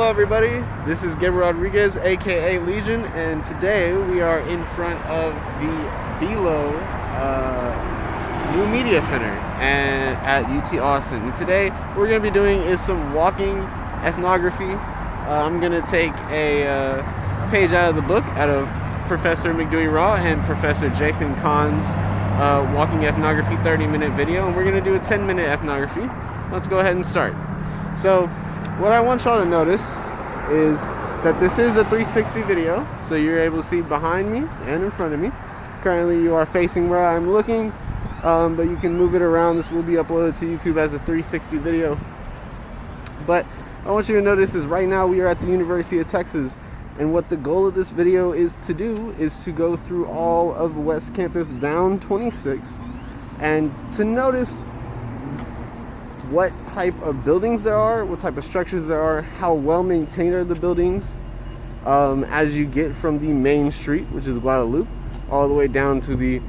Hello everybody, this is Gabriel Rodriguez, aka Legion, and today we are in front of the Belo New Media Center and at UT Austin. And today what we're going to be doing is some walking ethnography. I'm going to take a page out of the book, out of Professor McDouey Raw and Professor Jason Kahn's walking ethnography 30-minute video, and we're going to do a 10-minute ethnography. Let's go ahead and start. So what I want y'all to notice is that this is a 360 video, so you're able to see behind me and in front of me. Currently you are facing where I'm looking, but you can move it around. This will be uploaded to YouTube as a 360 video. But I want you to notice is right now we are at the University of Texas, and what the goal of this video is to do is to go through all of West Campus down 26 and to notice what type of buildings there are, what type of structures there are, how well maintained are the buildings as you get from the main street, which is Guadalupe, all the way down to the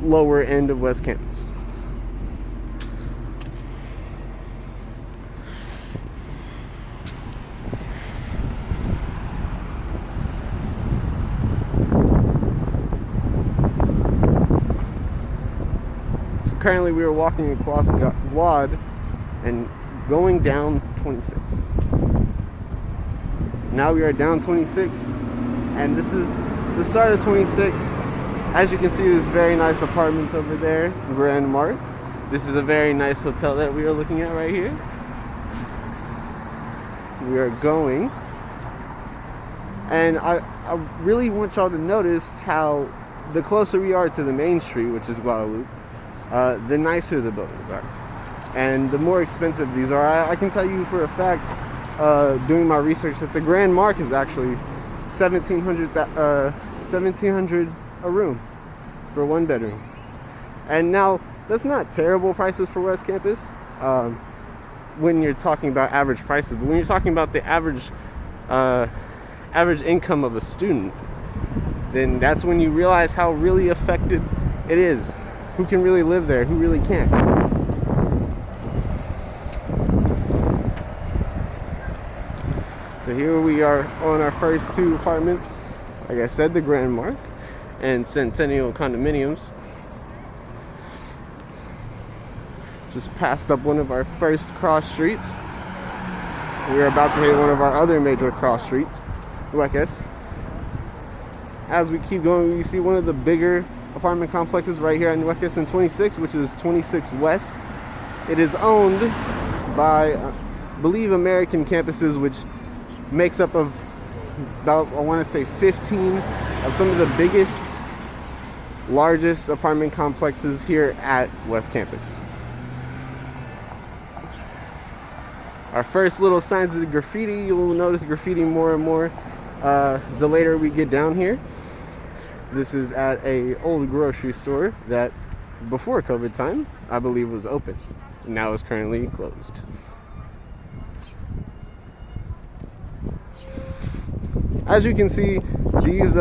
lower end of West Campus. So currently we are walking across Guad and going down 26. Now we are down 26, and this is the start of 26. As you can see, there's very nice apartments over there, Grand Mark. This is a very nice hotel that we are looking at right here. We are going, and I really want y'all to notice how the closer we are to the main street, which is Guadalupe, the nicer the buildings are. And the more expensive these are. I can tell you for a fact, doing my research, that the Grand Mark is actually $1,700 a room for one bedroom. And now that's not terrible prices for West Campus when you're talking about average prices, but when you're talking about the average income of a student, then that's when you realize how really affected it is. Who can really live there, who really can't. So here we are on our first two apartments. Like I said, the Grand Mark and Centennial condominiums. Just passed up one of our first cross streets. We're about to hit one of our other major cross streets, Hueques. As we keep going, we see one of the bigger apartment complexes right here in Hueques in 26, which is 26 West. It is owned by, I believe, American Campuses, which makes up of about, I want to say, 15 of some of the biggest, largest apartment complexes here at West Campus. Our first little signs of the graffiti, you'll notice graffiti more and more the later we get down here. This is at a old grocery store that before COVID time, I believe, was open. Now is currently closed. As you can see, these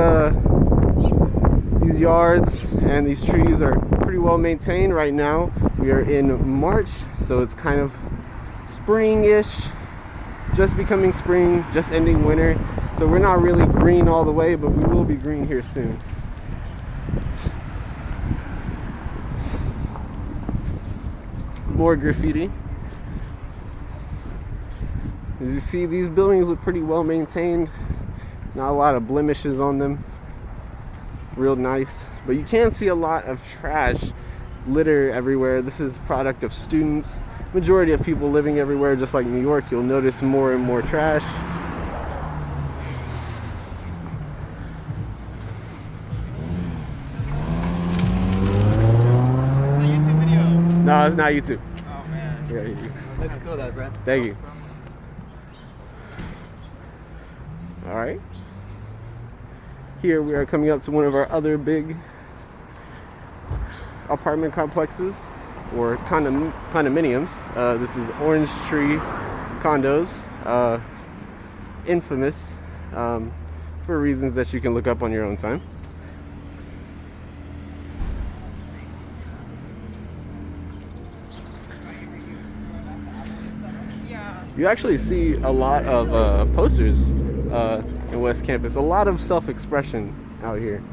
yards and these trees are pretty well maintained. Right now we are in March, so it's kind of spring-ish, just becoming spring, just ending winter. So we're not really green all the way, but we will be green here soon. More graffiti. As you see, these buildings look pretty well maintained. Not a lot of blemishes on them. Real nice. But you can see a lot of trash, litter everywhere. This is a product of students. Majority of people living everywhere, just like New York, you'll notice more and more trash. YouTube video. No, it's not YouTube. Oh man. Yeah, Looks cool though, bro. thank you. All right. Here we are coming up to one of our other big apartment complexes, or condominiums. This is Orange Tree Condos, infamous for reasons that you can look up on your own time. Yeah. you actually see a lot of posters in West Campus. A lot of self-expression out here.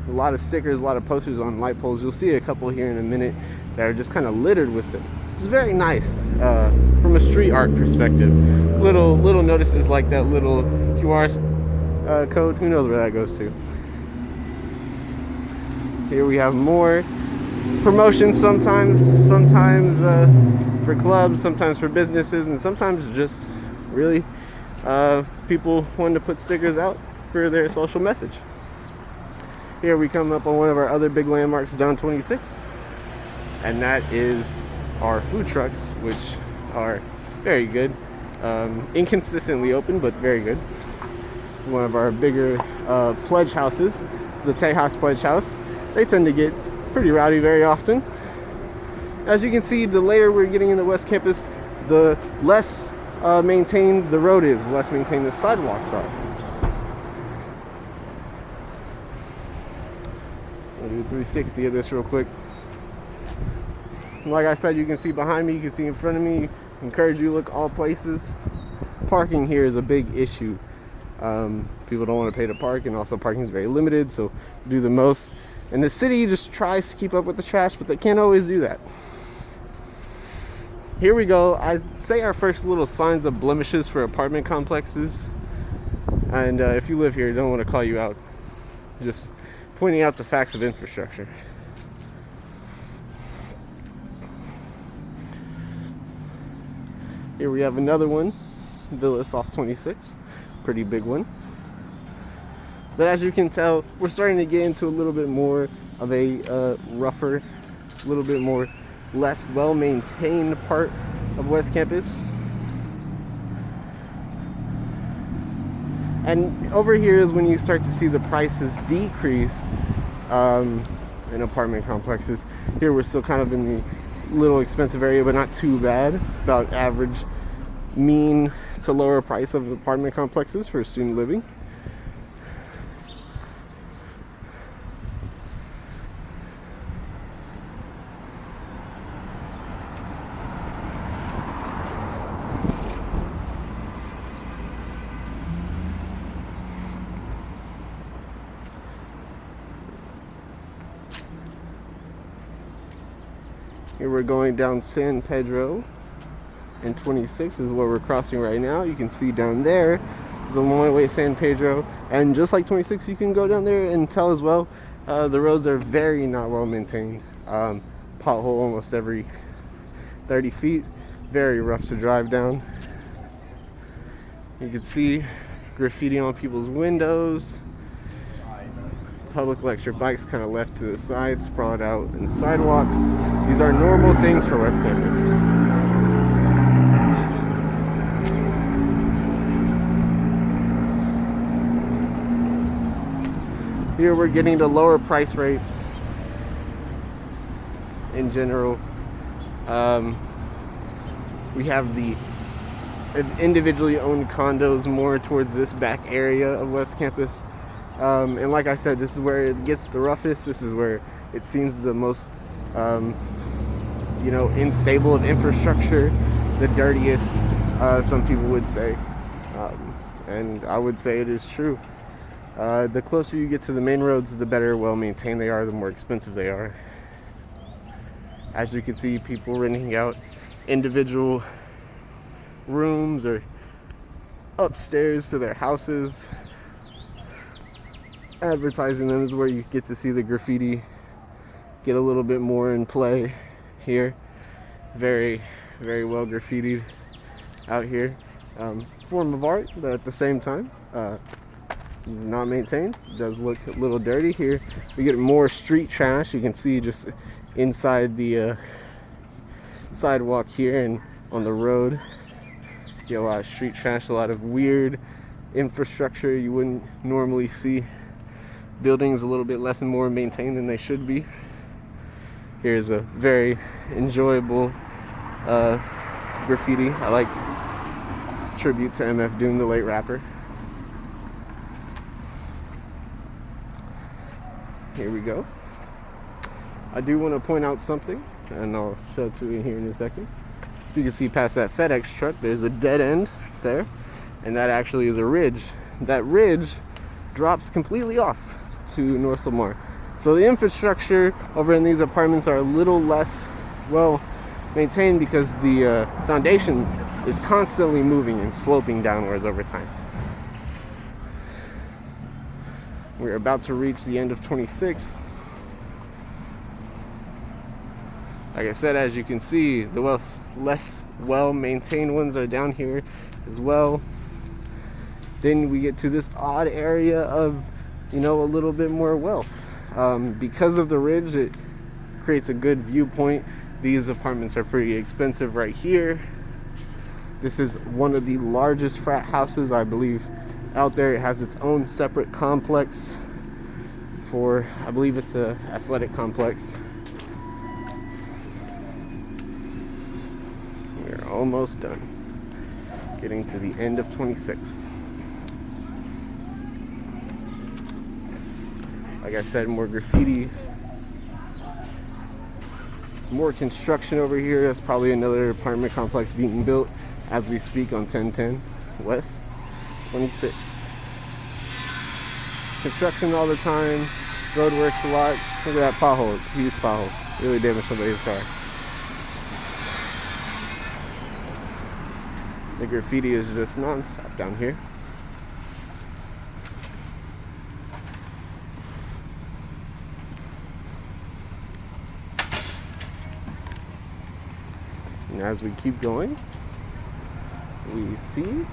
A lot of stickers, a lot of posters on light poles. You'll see a couple here in a minute that are just kind of littered with them. It's very nice from a street art perspective. Little notices like that little QR code. Who knows where that goes to? Here we have more promotions. Sometimes for clubs, sometimes for businesses, and sometimes just really people wanting to put stickers out for their social message. Here we come up on one of our other big landmarks down 26, and that is our food trucks, which are very good. Inconsistently open, but very good. One of our bigger pledge houses is the Tejas Pledge House. They tend to get pretty rowdy very often. As you can see, the later we're getting into West Campus, the less maintained the road is, the less maintained the sidewalks are. I'll do a 360 of this real quick. Like I said, you can see behind me, you can see in front of me. I encourage you to look all places. Parking here is a big issue. People don't want to pay to park, and also parking is very limited, so do the most. And the city just tries to keep up with the trash, but they can't always do that. Here we go. I say our first little signs of blemishes for apartment complexes. And if you live here, I don't want to call you out. Just pointing out the facts of infrastructure. Here we have another one, Villas off 26, pretty big one. But as you can tell, we're starting to get into a little bit more of a rougher, a little bit more less well-maintained part of West Campus. And over here is when you start to see the prices decrease in apartment complexes. Here we're still kind of in the little expensive area, but not too bad. About average mean to lower price of apartment complexes for student living. Here we're going down San Pedro, and 26 is where we're crossing right now. You can see down there is the one-way San Pedro, and just like 26, you can go down there and tell as well. The roads are very not well maintained. Pothole almost every 30 feet. Very rough to drive down. You can see graffiti on people's windows. Public lecture bikes kind of left to the side, sprawled out in the sidewalk. These are normal things for West Campus. Here we're getting to lower price rates in general. We have the individually owned condos more towards this back area of West Campus. And like I said, this is where it gets the roughest. This is where it seems the most, unstable of infrastructure, the dirtiest, some people would say. And I would say it is true. The closer you get to the main roads, the better well maintained they are, the more expensive they are. As you can see, people renting out individual rooms or upstairs to their houses. Advertising them is where you get to see the graffiti get a little bit more in play here. Very, very well graffitied out here. Form of art, but at the same time, not maintained. It does look a little dirty here. We get more street trash. You can see just inside the sidewalk here and on the road. You get a lot of street trash, a lot of weird infrastructure you wouldn't normally see. Buildings a little bit less and more maintained than they should be. Here's a very enjoyable graffiti. I like tribute to MF Doom, the late rapper. Here we go. I do want to point out something, and I'll show it to you here in a second. If you can see past that FedEx truck, there's a dead end there, and that actually is a ridge. That ridge drops completely off to North Lamar. So the infrastructure over in these apartments are a little less well maintained because the foundation is constantly moving and sloping downwards over time. We're about to reach the end of 26. Like I said, as you can see, the less well-maintained ones are down here as well. Then we get to this odd area of, a little bit more wealth. Because of the ridge, it creates a good viewpoint. These apartments are pretty expensive right here. This is one of the largest frat houses, I believe, out there. It has its own separate complex for, I believe it's a athletic complex. We're almost done. Getting to the end of 26. Like I said, more graffiti, more construction over here. That's probably another apartment complex being built as we speak on 1010 West 26th. Construction all the time, road works a lot. Look at that pothole, it's a huge pothole. Really damaged somebody's car. The graffiti is just non-stop down here. And as we keep going, we see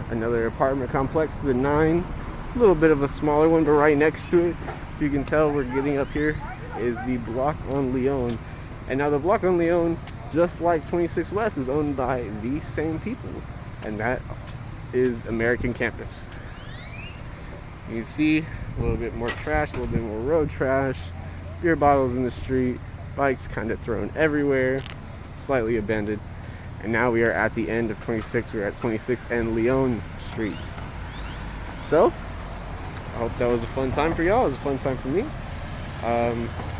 another apartment complex, the 9, a little bit of a smaller one, but right next to it, if you can tell, we're getting up here, is the block on Leon. And now the block on Leon, just like 26 West, is owned by the same people, and that is American Campus. You can see a little bit more trash, a little bit more road trash, beer bottles in the street, bikes kind of thrown everywhere, slightly abandoned. And now we are at the end of 26. We're at 26 and Leon Street. So I hope that was a fun time for y'all. It was a fun time for me.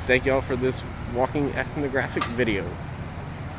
Thank y'all for this walking ethnographic video.